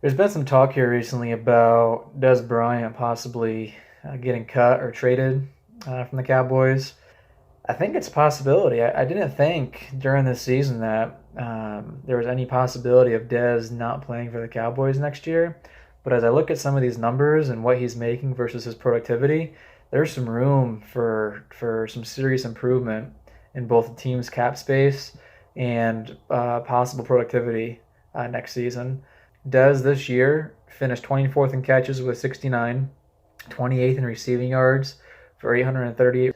There's been some talk here recently about Dez Bryant possibly getting cut or traded from the Cowboys. I think it's a possibility. I didn't think during this season that there was any possibility of Dez not playing for the Cowboys next year. But as I look at some of these numbers and what he's making versus his productivity, there's some room for some serious improvement in both the team's cap space and possible productivity next season. Dez this year finished 24th in catches with 69, 28th in receiving yards for 838,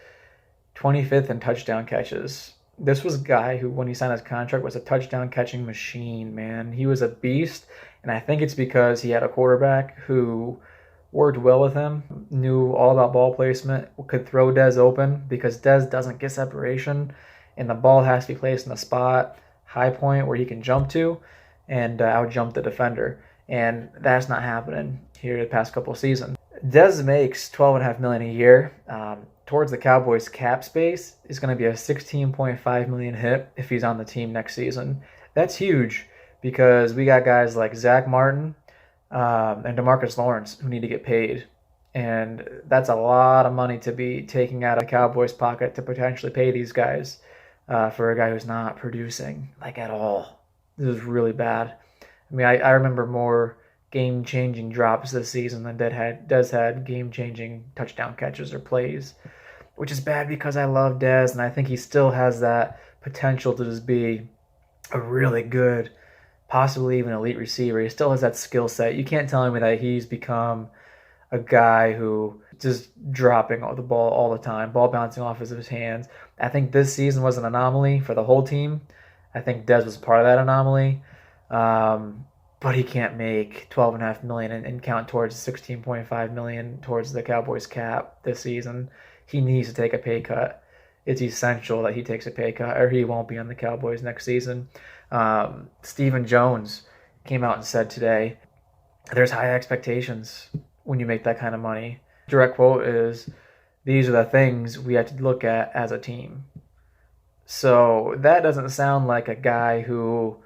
25th in touchdown catches. This was a guy who, when he signed his contract, was a touchdown catching machine, man. He was a beast, and I think it's because he had a quarterback who worked well with him, knew all about ball placement, could throw Dez open because Dez doesn't get separation, and the ball has to be placed in a spot, high point where he can jump to and out jump the defender. And that's not happening here the past couple of seasons. Dez makes $12.5 million a year. Towards the Cowboys cap space is going to be a $16.5 million hit if he's on the team next season. That's huge because we got guys like Zach Martin and DeMarcus Lawrence who need to get paid. And that's a lot of money to be taking out of the Cowboys' pocket to potentially pay these guys for a guy who's not producing like at all. This is really bad. I mean, I remember more game-changing drops this season than Dez had game-changing touchdown catches or plays, which is bad because I love Dez, and I think he still has that potential to just be a really good, possibly even elite receiver. He still has that skill set. You can't tell me that he's become a guy who just dropping the ball all the time, ball bouncing off of his hands. I think this season was an anomaly for the whole team. I think Dez was part of that anomaly. But he can't make $12.5 million and count towards $16.5 million towards the Cowboys cap this season. He needs to take a pay cut. It's essential that he takes a pay cut or he won't be on the Cowboys next season. Stephen Jones came out and said today, there's high expectations when you make that kind of money. Direct quote is, these are the things we have to look at as a team. So that doesn't sound like a guy who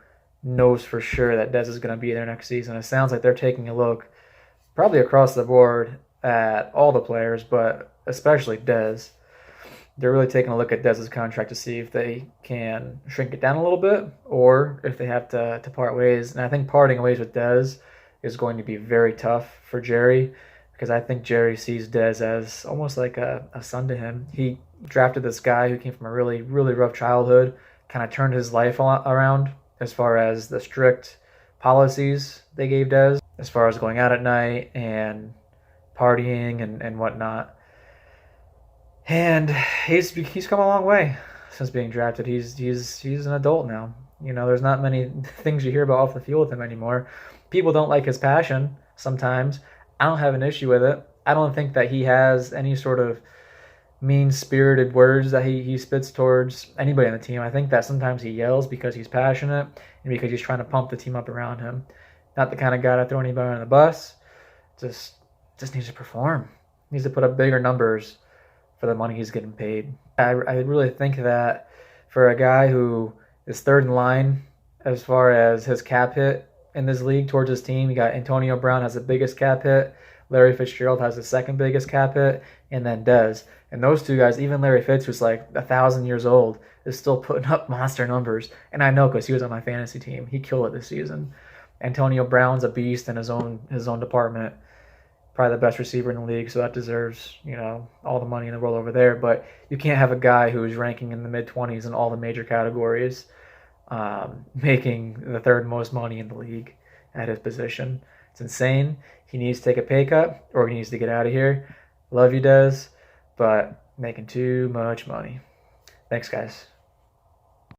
knows for sure that Dez is going to be there next season. It sounds like they're taking a look probably across the board at all the players, but especially Dez. They're really taking a look at Dez's contract to see if they can shrink it down a little bit or if they have to part ways. And I think parting ways with Dez is going to be very tough for Jerry because I think Jerry sees Dez as almost like a son to him. He drafted this guy who came from a really, really rough childhood, kind of turned his life around as far as the strict policies they gave Dez, as far as going out at night and partying and whatnot. And he's come a long way since being drafted. He's an adult now. You know, there's not many things you hear about off the field with him anymore. People don't like his passion sometimes. I don't have an issue with it. I don't think that he has any sort of mean-spirited words that he spits towards anybody on the team. I think that sometimes he yells because he's passionate and because he's trying to pump the team up around him. Not the kind of guy to throw anybody on the bus. Just needs to perform. Needs to put up bigger numbers for the money he's getting paid. I really think that for a guy who is third in line as far as his cap hit in this league towards his team, you got Antonio Brown has the biggest cap hit, Larry Fitzgerald has the second biggest cap hit, and then Dez. And those two guys, even Larry Fitz, who's like 1,000 years old, is still putting up monster numbers. And I know because he was on my fantasy team. He killed it this season. Antonio Brown's a beast in his own department. Probably the best receiver in the league, so that deserves, all the money in the world over there. But you can't have a guy who's ranking in the mid-20s in all the major categories, making the third most money in the league at his position. It's insane. He needs to take a pay cut or he needs to get out of here. Love you, Dez, but making too much money. Thanks, guys.